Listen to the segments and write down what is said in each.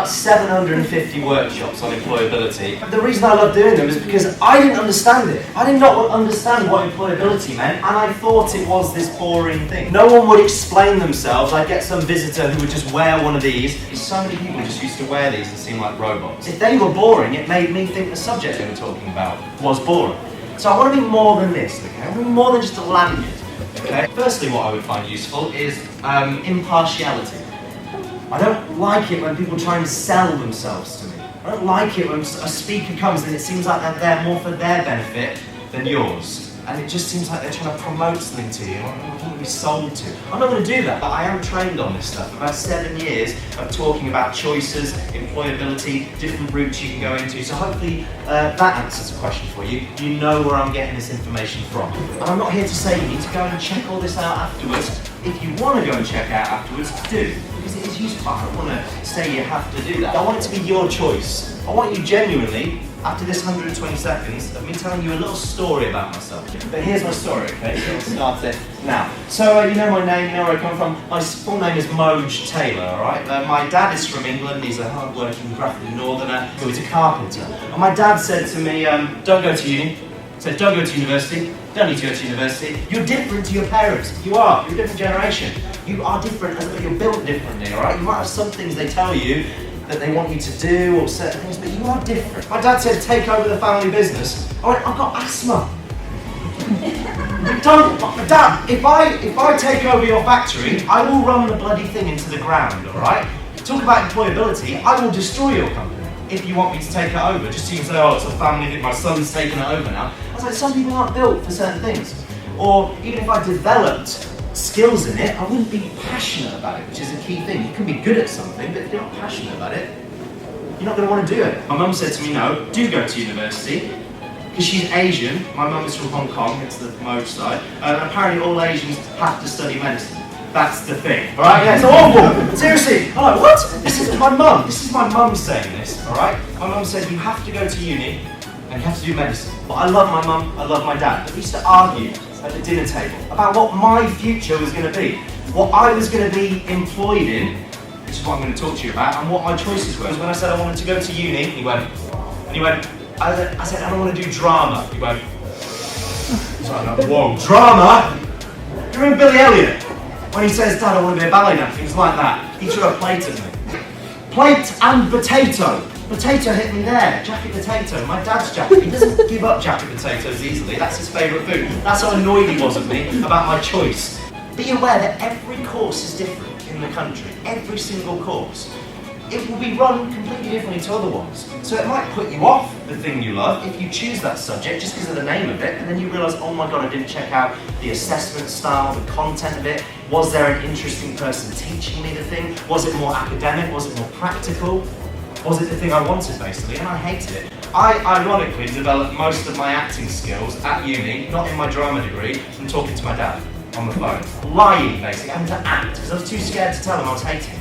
about 750 workshops on employability. The reason I love doing them is because I didn't understand it. I did not understand what employability meant, and I thought it was this boring thing. No one would explain themselves. I'd get some visitor who would just wear one of these. So many people just used to wear these and seem like robots. If they were boring, it made me think the subject they were talking about was boring. So I want to be more than this, okay? I want to be more than just a lanyard, okay? Firstly, what I would find useful is impartiality. I don't like it when people try and sell themselves to me. I don't like it when a speaker comes and it seems like they're there more for their benefit than yours. And it just seems like they're trying to promote something to you. I want to be sold to. I'm not going to do that, but I am trained on this stuff. About 7 years of talking about choices, employability, different routes you can go into. So hopefully that answers a question for you. You know where I'm getting this information from. And I'm not here to say you need to go and check all this out afterwards. If you want to go and check out afterwards, do. Because it is useful. I don't want to say you have to do that. I want it to be your choice. I want you genuinely, after this 120 seconds, of me telling you a little story about myself. But here's my story, okay? So I'll start it now. So you know my name, you know where I come from. My full name is Moj Taylor, alright? My dad is from England. He's a hard-working grafted northerner. So he's a carpenter. And my dad said to me, don't go to uni. He said, don't go to university. Don't need to go to university. You're different to your parents. You are. You're a different generation. You are different, you're built differently, alright? You might have some things they tell you that they want you to do or certain things, but you are different. My dad said, take over the family business. I went, I've got asthma. Dad, if I take over your factory, I will run the bloody thing into the ground, alright? Talk about employability, I will destroy your company if you want me to take it over. Just so you can say, oh, it's a family thing, my son's taking it over now. I was like, some people aren't built for certain things. Or even if I developed skills in it, I wouldn't be passionate about it, which is a key thing. You can be good at something, but if you're not passionate about it, you're not going to want to do it. My mum said to me, no, do go to university, because she's Asian. My mum is from Hong Kong, it's the Moj side, and apparently all Asians have to study medicine. That's the thing, alright? Yeah, it's awful! Seriously! I'm like, what? This is my mum saying this, alright? My mum said you have to go to uni, and you have to do medicine. But I love my mum, I love my dad, but we used to argue at the dinner table about what my future was going to be, what I was going to be employed in, which is what I'm going to talk to you about, and what my choices were. When I said I wanted to go to uni, he went, I said I don't want to do drama. He went, whoa, drama? You're in Billy Elliot. When he says, Dad, I want to be a ballet dancer, it's like that. He threw a plate at me. Plate and potato. Potato hit me there, jacket potato, my dad's jacket. He doesn't give up jacket potatoes easily, that's his favourite food. That's how annoyed he was at me about my choice. Be aware that every course is different in the country, every single course. It will be run completely differently to other ones. So it might put you off the thing you love if you choose that subject just because of the name of it, and then you realise, oh my god, I didn't check out the assessment style, the content of it. Was there an interesting person teaching me the thing? Was it more academic? Was it more practical? Was it the thing I wanted, basically? And I hated it. I ironically developed most of my acting skills at uni, not in my drama degree, from talking to my dad on the phone. Lying, basically, having to act, because I was too scared to tell him I was hating it.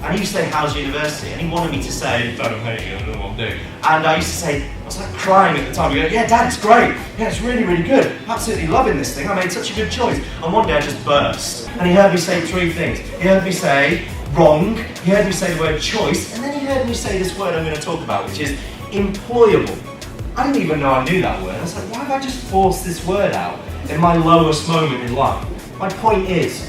And he used to say, how's university? And he wanted me to say, Dad, I'm hating it, I don't know what I'm doing. And I used to say, I was like crying at the time. He go, yeah, Dad, it's great. Yeah, it's really, really good. Absolutely loving this thing. I made such a good choice. And one day I just burst. And he heard me say 3 things. He heard me say, wrong. He heard me say the word choice. And then he heard me say this word I'm going to talk about, which is employable. I didn't even know I knew that word. I was like, why have I just forced this word out in my lowest moment in life? My point is,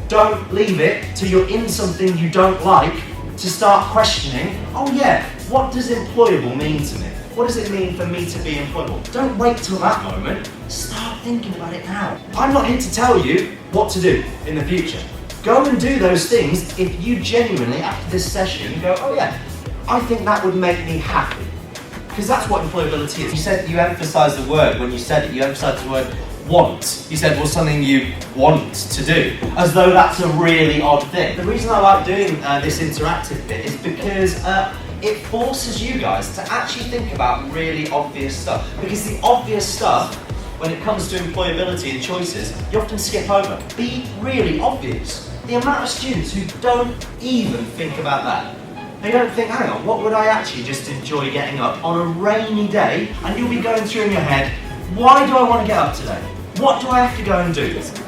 don't leave it till you're in something you don't like to start questioning, oh yeah, what does employable mean to me? What does it mean for me to be employable? Don't wait till that moment, start thinking about it now. I'm not here to tell you what to do in the future. Go and do those things if you genuinely, after this session, go, oh yeah, I think that would make me happy. Because that's what employability is. You said you emphasised the word, when you said it, you emphasised the word want. You said, well, something you want to do, as though that's a really odd thing. The reason I like doing this interactive bit is because it forces you guys to actually think about really obvious stuff. Because the obvious stuff, when it comes to employability and choices, you often skip over. Be really obvious. The amount of students who don't even think about that. They don't think, hang on, what would I actually just enjoy getting up on a rainy day? And you'll be going through in your head, why do I want to get up today? What do I have to go and do? It's the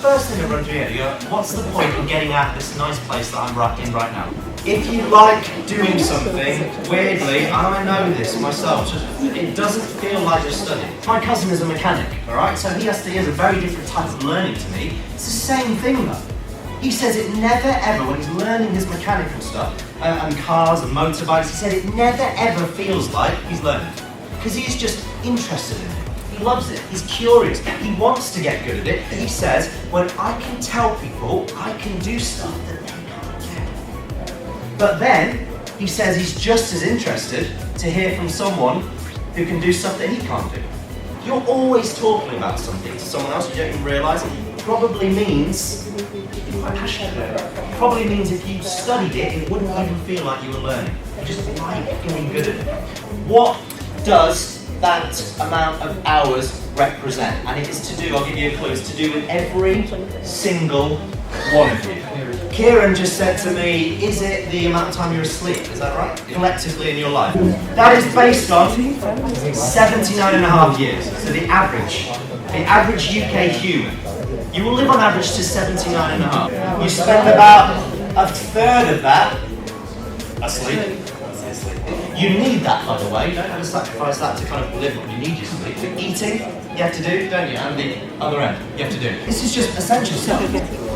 first thing that runs through your head. You go, what's the point in getting out of this nice place that I'm in right now? If you like doing something, weirdly, and I know this myself, it doesn't feel like you're studying. My cousin is a mechanic, alright? So he has a very different type of learning to me. It's the same thing though. He says it never ever, when he's learning his mechanical stuff, and cars and motorbikes, he said it never ever feels like he's learning. Because he's just interested in it. He loves it. He's curious. He wants to get good at it. He says, when I can tell people I can do stuff that they can't do. But then, he says he's just as interested to hear from someone who can do stuff that he can't do. You're always talking about something to someone else you don't even realise. Probably means you're quite passionate about it. Probably means if you studied it, it wouldn't even feel like you were learning. You just like getting good at it. What does that amount of hours represent? And it is to do, I'll give you a clue, it's to do with every single one of you. Kieran just said to me, is it the amount of time you're asleep? Is that right? Collectively in your life. That is based on 79.5 years. So the average UK human. You will live on average to 79.5. You spend about a third of that asleep. You need that, by the way. You don't have to sacrifice that to kind of live on. You need your sleep. Eating, you have to do, don't you? And the other end, you have to do. This is just essential stuff.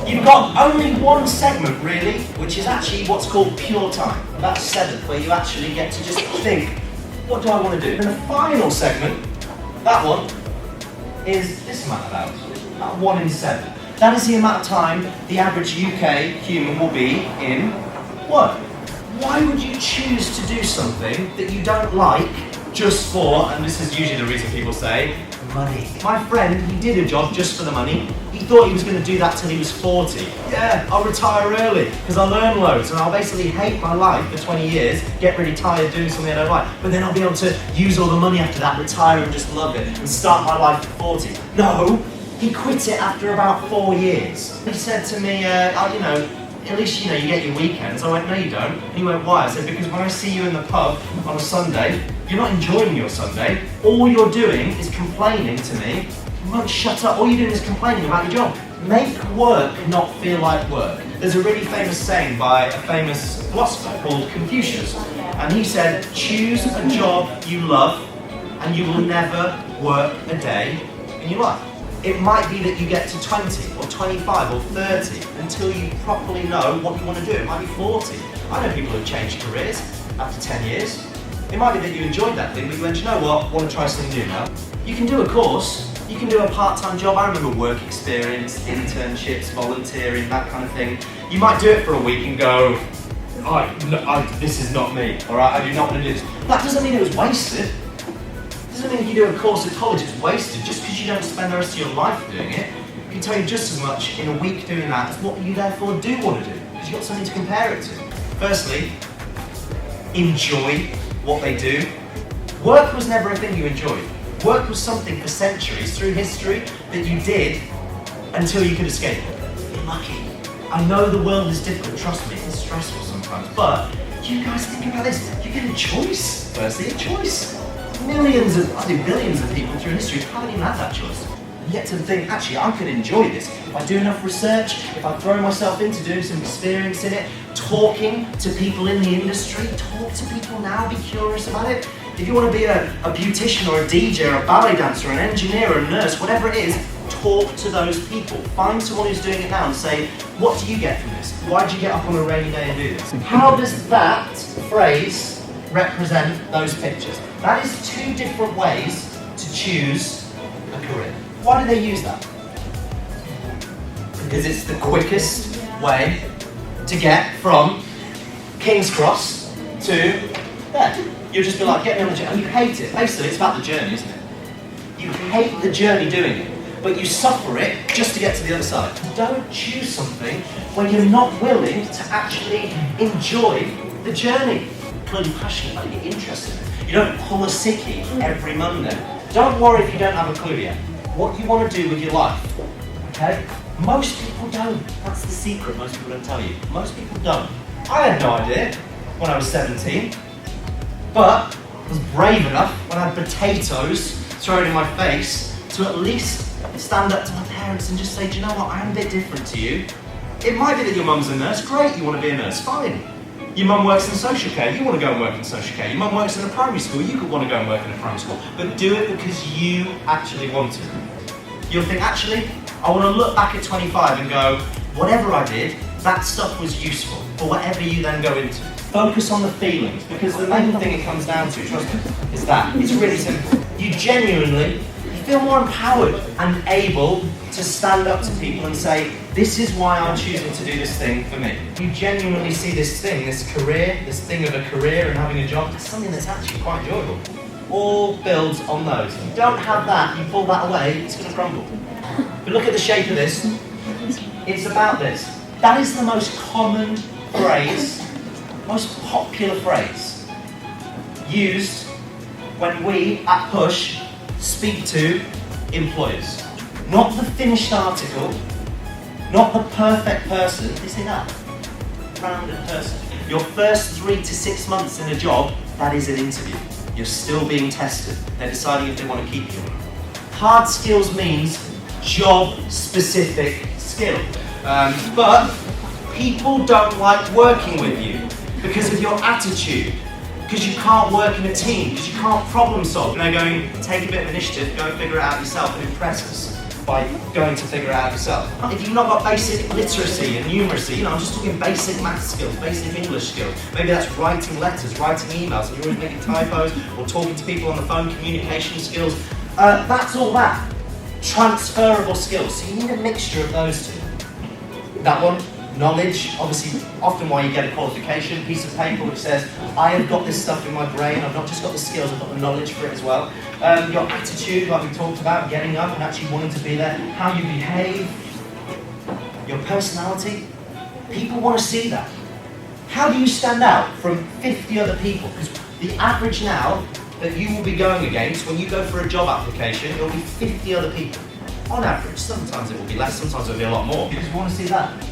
You've got only one segment, really, which is actually what's called pure time. That's seventh, where you actually get to just think, what do I want to do? And the final segment, that one, is this amount of hours. About 1 in 7. That is the amount of time the average UK human will be in work. Why would you choose to do something that you don't like just for, and this is usually the reason people say, money. My friend, he did a job just for the money. He thought he was going to do that till he was 40. Yeah, I'll retire early because I'll learn loads and I'll basically hate my life for 20 years, get really tired doing something I don't like, but then I'll be able to use all the money after that, retire and just love it and start my life at 40. No, he quit it after about 4 years. He said to me, at least you get your weekends. I went, no you don't. And he went, why? I said, because when I see you in the pub on a Sunday, you're not enjoying your Sunday. All you're doing is complaining to me. You won't shut up. All you're doing is complaining about your job. Make work not feel like work. There's a really famous saying by a famous philosopher called Confucius. And he said, choose a job you love and you will never work a day in your life. It might be that you get to 20 or 25 or 30 until you properly know what you want to do. It might be 40. I know people who've changed careers after 10 years. It might be that you enjoyed that thing, but you went, you know what, I want to try something new now. You can do a course, you can do a part-time job. I remember work experience, internships, volunteering, that kind of thing. You might do it for a week and go, this is not me, all right, I do not want to do this. That doesn't mean it was wasted. It doesn't mean if you do a course at college it's wasted. Just because you don't spend the rest of your life doing it, I can tell you just as much in a week doing that as what you therefore do want to do, because you've got something to compare it to. Firstly, enjoy what they do. Work was never a thing you enjoyed. Work was something for centuries through history that you did until you could escape it. You're lucky. I know the world is different, trust me, it's stressful sometimes, but you guys think about this. You get a choice, firstly, a choice. Billions of people through history haven't even had that choice. You get to think, actually, I can enjoy this. If I do enough research, if I throw myself into doing some experience in it, talking to people in the industry, talk to people now, be curious about it. If you want to be a beautician or a DJ or a ballet dancer or an engineer or a nurse, whatever it is, talk to those people. Find someone who's doing it now and say, what do you get from this? Why did you get up on a rainy day and do this? How does that phrase represent those pictures? That is 2 different ways to choose a career. Why do they use that? Because it's the quickest way to get from King's Cross to there. You'll just be like, get me on the journey, and you hate it. Basically, it's about the journey, isn't it? You hate the journey doing it, but you suffer it just to get to the other side. Don't choose something when you're not willing to actually enjoy the journey. You're clearly passionate about it, you're interested in it. You don't pull a sickie every Monday. Don't worry if you don't have a clue yet. What you want to do with your life, okay? Most people don't. That's the secret most people don't tell you. Most people don't. I had no idea when I was 17, but I was brave enough when I had potatoes thrown in my face to at least stand up to my parents and just say, do you know what, I am a bit different to you. It might be that your mum's a nurse, great, you want to be a nurse, fine. Your mum works in social care, you want to go and work in social care. Your mum works in a primary school, you could want to go and work in a primary school. But do it because you actually want to. You'll think, actually, I want to look back at 25 and go, whatever I did, that stuff was useful, or whatever you then go into. Focus on the feelings, because the main thing it comes down to, trust me, is that. It's really simple. You genuinely feel more empowered and able to stand up to people and say, this is why I'm choosing to do this thing for me. You genuinely see this thing, this career, this thing of a career and having a job, as something that's actually quite enjoyable. All builds on those. If you don't have that, you pull that away, it's going to crumble. But look at the shape of this. It's about this. That is the most common phrase, most popular phrase, used when we at Push speak to employers. Not the finished article, not the perfect person, they say that. Rounded person. Your first 3 to 6 months in a job, that is an interview. You're still being tested. They're deciding if they want to keep you or not. Hard skills means job-specific skill. But people don't like working with you because of your attitude, because you can't work in a team, because you can't problem solve. And they're going, take a bit of initiative, go and figure it out yourself and impress us by going to figure it out yourself. If you've not got basic literacy and numeracy, I'm just talking basic math skills, basic English skills. Maybe that's writing letters, writing emails, and you're always making typos, or talking to people on the phone, communication skills. That's all that. Transferable skills. So you need a mixture of those two. That one, knowledge, obviously often why you get a qualification, piece of paper which says, I have got this stuff in my brain, I've not just got the skills, I've got the knowledge for it as well. Your attitude, like we talked about, getting up and actually wanting to be there, how you behave, your personality, people want to see that. How do you stand out from 50 other people? Because the average now that you will be going against when you go for a job application, it will be 50 other people. On average, sometimes it will be less, sometimes it will be a lot more, because we want to see that.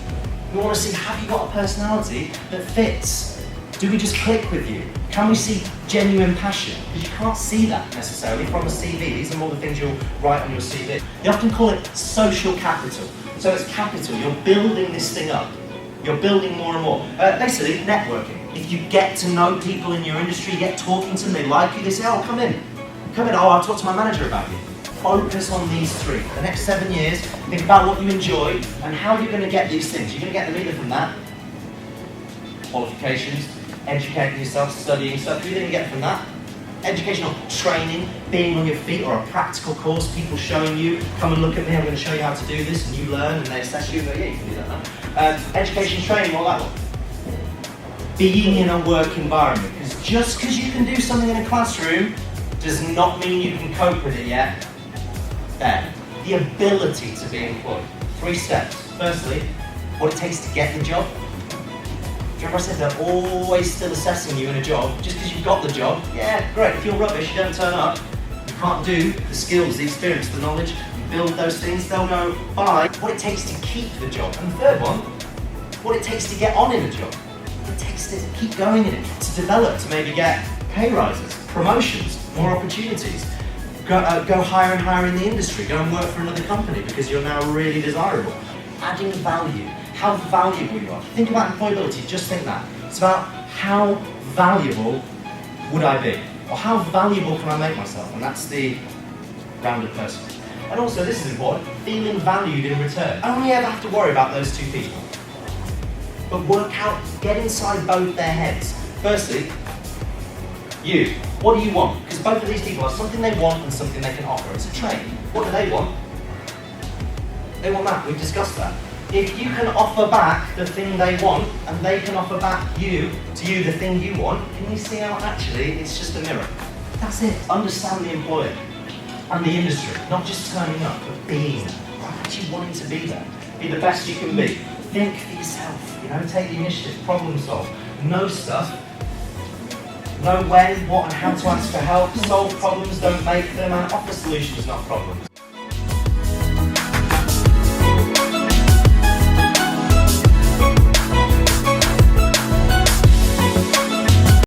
We want to see, have you got a personality that fits? Do we just click with you? Can we see genuine passion? Because you can't see that necessarily from a CV. These are more the things you'll write on your CV. They often call it social capital. So it's capital, you're building this thing up. You're building more and more. Basically, networking. If you get to know people in your industry, you get talking to them, they like you, they say, oh, come in, oh, I'll talk to my manager about you. Focus on these three. For the next 7 years, think about what you enjoy and how you're going to get these things. You're going to get them either from that, qualifications, educating yourself, studying stuff. Who are you going to get from that? Educational training, being on your feet, or a practical course, people showing you, come and look at me, I'm going to show you how to do this, and you learn, and they assess you, and go, yeah, you can do that. Education training, all that one. Being in a work environment, because just because you can do something in a classroom does not mean you can cope with it yet. There. The ability to be employed. 3 steps. Firstly, what it takes to get the job. Do you remember I said they're always still assessing you in a job? Just because you've got the job, yeah, great. If you're rubbish, you don't turn up, you can't do the skills, the experience, the knowledge, you build those things, they'll go by. What it takes to keep the job. And the third one, what it takes to get on in a job. What it takes to keep going in it, to develop, to maybe get pay rises, promotions, more opportunities. Go higher and higher in the industry, go and work for another company because you're now really desirable. Adding value, how valuable you are. Think about employability, just think that. It's about how valuable would I be? Or how valuable can I make myself? And that's the rounded person. And also, this is important, feeling valued in return. Only ever have to worry about those 2 people. But work out, get inside both their heads. Firstly, you. What do you want? Because both of these people have something they want and something they can offer. It's a trade. What do they want? They want that. We've discussed that. If you can offer back the thing they want and they can offer back to you the thing you want, can you see how actually it's just a mirror? That's it. Understand the employer and the industry. Not just turning up, but being there. Actually wanting to be there. Be the best you can be. Think for yourself. Take the initiative. Problem solve. Know stuff. Know when, what, and how to ask for help, solve problems, don't make them, and offer solutions, not problems.